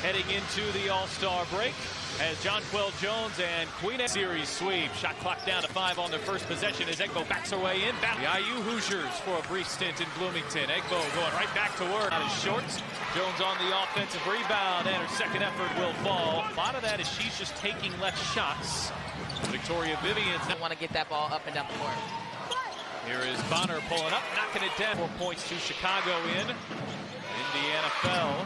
heading into the All-Star break as Jonquel Jones and Queen series sweep. Shot clock down to 5 on their first possession as Egbo backs her way in. The IU Hoosiers for a brief stint in Bloomington. Egbo going right back to work on his shorts. Jones on the offensive rebound, and her second effort will fall. A lot of that is she's just taking less shots. Victoria Vivian's I want to get that ball up and down the court. Here is Bonner pulling up, knocking it down. 4 points to Chicago in. Indiana fell.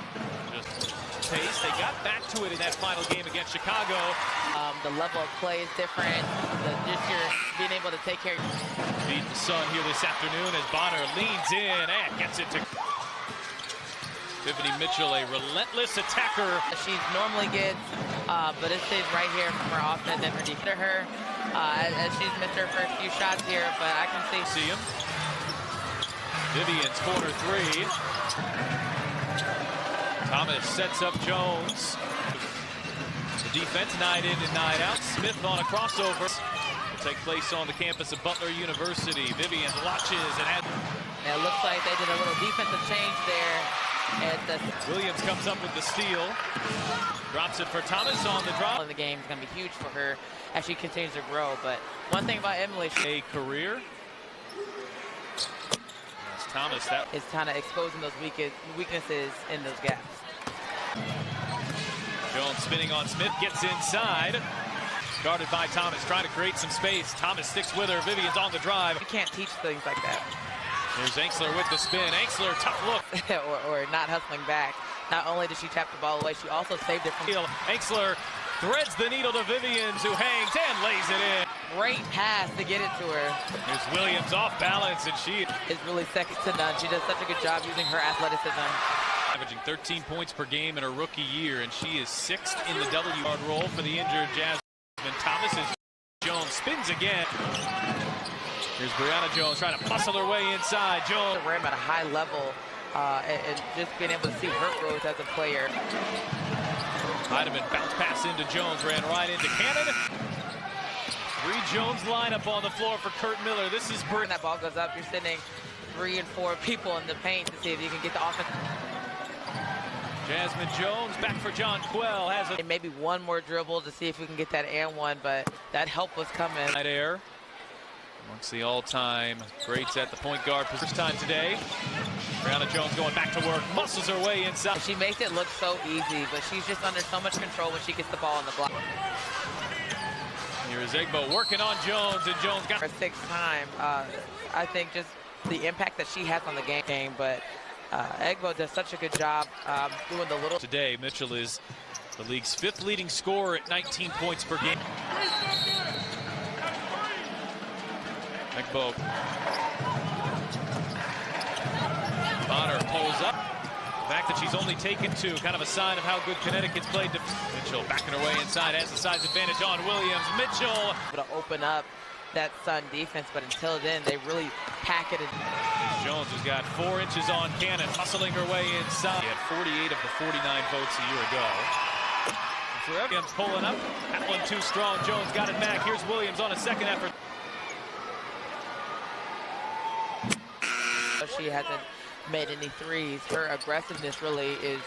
Just pace. They got back to it in that final game against Chicago. The level of play is different. Just being able to take care of Beat the sun here this afternoon as Bonner leans in and gets it to Tiffany Mitchell, a relentless attacker. She normally gets, but it stays right here from her offense and her defense. Her, as she's missed her first few shots here, but I can see him. Vivian's corner three. Thomas sets up Jones. The defense night in and night out. Smith on a crossover. Will take place on the campus of Butler University. Vivian watches and has. It looks like they did a little defensive change there. Williams comes up with the steal. Drops it for Thomas on the drop. In the game is going to be huge for her as she continues to grow. But one thing about Emily, a career. That's Thomas. That is kind of exposing those weaknesses in those gaps. Jones spinning on Smith, gets inside. Guarded by Thomas, trying to create some space. Thomas sticks with her. Vivian's on the drive. You can't teach things like that. Here's Anxler with the spin. Anxler, tough look. or not hustling back. Not only did she tap the ball away, she also saved it from Anxler threads the needle to Vivians, who hangs and lays it in. Great pass to get it to her. Here's Williams off balance, and she is really second to none. She does such a good job using her athleticism. Averaging 13 points per game in her rookie year, and she is 6th in the W-yard role for the injured Jasmine Thomas. As Jones spins again. Here's Brianna Jones trying to muscle her way inside. Jones ran at a high level, and just being able to see her growth as a player. Heidemann bounce pass into Jones, ran right into Cannon. 3 Jones lineup on the floor for Kurt Miller. This is when that ball goes up, you're sending 3 and 4 people in the paint to see if you can get the offense. Jasmine Jones back for Jonquel. Has maybe one more dribble to see if we can get that and one, but that help was coming. Right air. Amongst the all-time greats at the point guard for first time today. Brianna Jones going back to work, muscles her way inside. She makes it look so easy, but she's just under so much control when she gets the ball in the block. Here is Egbo working on Jones, and Jones got her 6th time. I think just the impact that she has on the game, but Egbo does such a good job doing the little. Today, Mitchell is the league's 5th leading scorer at 19 points per game. Egbo. Bonner pulls up. The fact that she's only taken 2, kind of a sign of how good Connecticut's played. Mitchell backing her way inside, has the size advantage on Williams. Mitchell able to open up that Sun defense, but until then, they really pack it in. Jones has got 4 inches on Cannon, hustling her way inside. He had 48 of the 49 votes a year ago. Williams pulling up. That one too strong. Jones got it back. Here's Williams on a second effort. She hasn't made any threes. Her aggressiveness really is.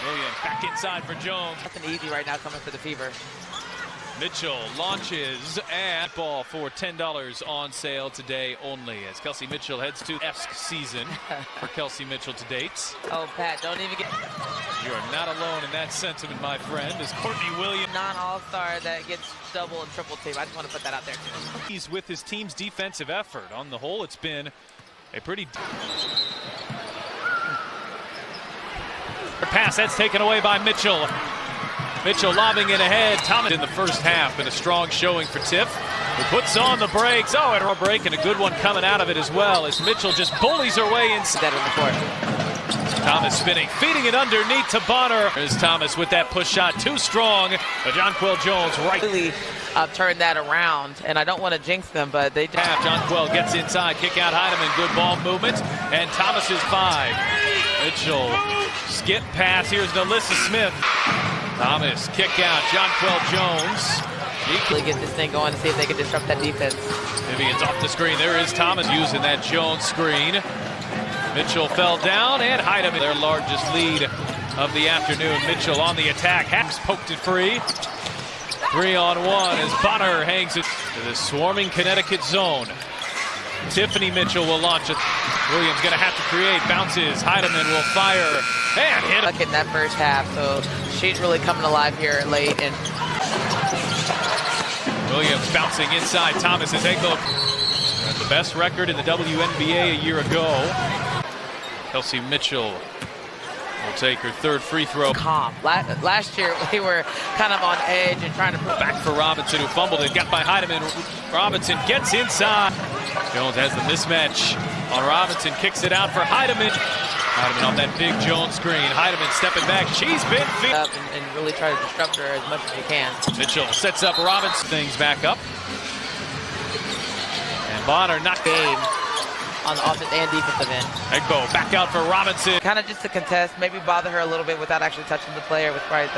Williams back inside for Jones. Nothing easy right now coming for the Fever. Mitchell launches and ball for $10 on sale today only as Kelsey Mitchell heads to esque season for Kelsey Mitchell to date. Oh, Pat, don't even get. You are not alone in that sentiment, my friend, as Courtney Williams. Non-all-star that gets double and triple team. I just want to put that out there. He's with his team's defensive effort. On the whole, it's been a pretty. Pass, that's taken away by Mitchell. Mitchell lobbing it ahead. Thomas in the first half, and a strong showing for Tiff, who puts on the brakes. Oh, and a break, and a good one coming out of it as well, as Mitchell just bullies her way inside. In the court. Thomas spinning, feeding it underneath to Bonner. There's Thomas with that push shot, too strong. But Jonquel Jones right. Really turned that around, and I don't want to jinx them, but they just. Jonquel gets inside, kick out Heidemann, good ball movement, and Thomas is 5. Mitchell, skip pass, here's Alyssa Smith. Thomas, kick out, Jonquel Jones. Really get this thing going to see if they can disrupt that defense. Vivian's off the screen. There is Thomas using that Jones screen. Mitchell fell down and Heidemann, their largest lead of the afternoon. Mitchell on the attack. Haps poked it free. 3-on-1 as Bonner hangs it to the swarming Connecticut zone. Tiffany Mitchell will launch it. Williams going to have to create. Bounces. Heidemann will fire and hit. Look in that first half, so she's really coming alive here late. And Williams bouncing inside. Thomas is Egbo. The best record in the WNBA a year ago. Kelsey Mitchell will take her third free throw. Calm. Last year we were kind of on edge and trying to put back for Robinson, who fumbled it. Got by Heidemann. Robinson gets inside. Jones has the mismatch on Robinson. Kicks it out for Heidemann. Heidemann on that big Jones screen. Heidemann stepping back. She's been up and really try to disrupt her as much as you can. Mitchell sets up Robinson. Things back up. And Bonner not game on the offense and defensive end. Egbo back out for Robinson. Kind of just to contest, maybe bother her a little bit without actually touching the player was probably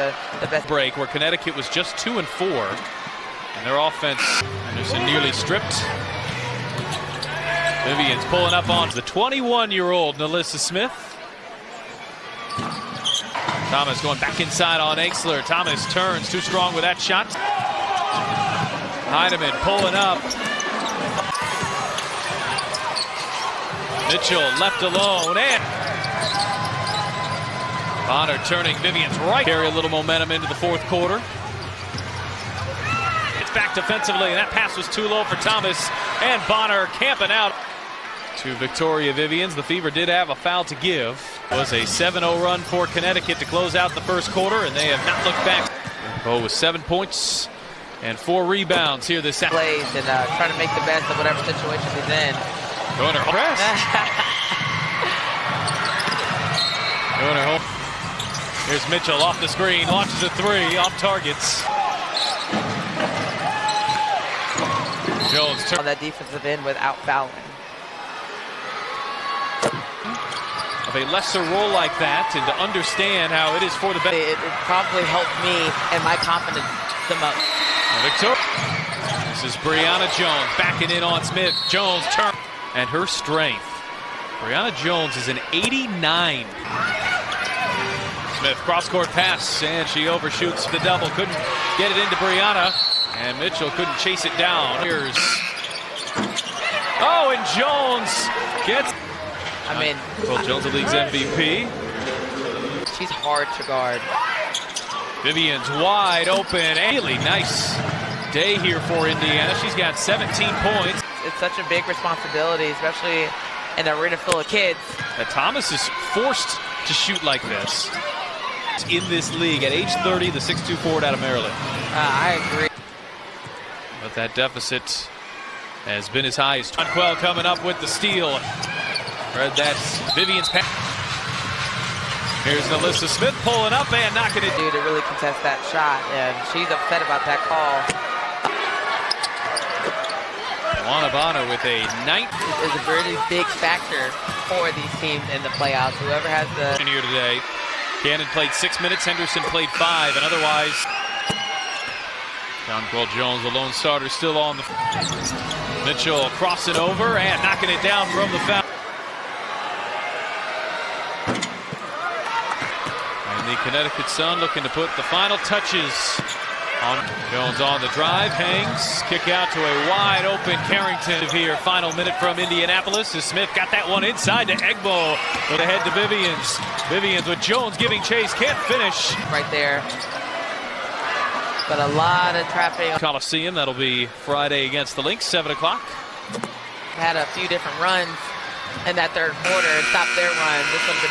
the best. Break where Connecticut was just 2 and 4. And their offense, Anderson nearly stripped. Vivian's pulling up on the 21-year-old Nalissa Smith. Thomas going back inside on Aiksler. Thomas turns, too strong with that shot. Heidemann pulling up. Mitchell left alone, and Bonner turning. Vivian's right. Carry a little momentum into the fourth quarter. It's back defensively, and that pass was too low for Thomas, and Bonner camping out. To Victoria Vivians. The Fever did have a foul to give. It was a 7-0 run for Connecticut to close out the first quarter, and they have not looked back. Bo with 7 points and 4 rebounds here this plays and trying to make the best of whatever situation he's in. Going to press. Going to home. Here's Mitchell off the screen, launches a 3 off targets. Jones turns on that defensive end without fouling. Of a lesser role like that, and to understand how it is for the best. It probably helped me and my confidence the most. Victoria. This is Brianna Jones backing in on Smith. Jones turn. And her strength. Brianna Jones is an 89. Smith cross-court pass, and she overshoots the double. Couldn't get it into Brianna, and Mitchell couldn't chase it down. Here's and Jones gets. I mean, Jones, the league's MVP. She's hard to guard. Vivian's wide open. Really nice day here for Indiana. She's got 17 points. It's such a big responsibility, especially in an arena full of kids. That Thomas is forced to shoot like this in this league at age 30, the 6'2" forward out of Maryland. I agree. But that deficit has been as high as Jonquel coming up with the steal. Read that's Vivian's pass. Here's Nalissa Smith pulling up and knocking it. To really contest that shot, and she's upset about that call. Juana Bonner with a 9th. Is a really big factor for these teams in the playoffs. Whoever has the here today. Cannon played 6 minutes. Henderson played 5, and otherwise, Jonquel Jones, the lone starter, still on the. Mitchell crossing over and knocking it down from the foul. And the Connecticut Sun looking to put the final touches on. Jones on the drive, hangs, kick out to a wide open Carrington here. Final minute from Indianapolis as Smith got that one inside to Egbo, but ahead to Vivians. Vivians with Jones giving chase, can't finish. Right there. But a lot of traffic. Coliseum, that'll be Friday against the Lynx, 7 o'clock. Had a few different runs in that third quarter and stopped their run. This one's gonna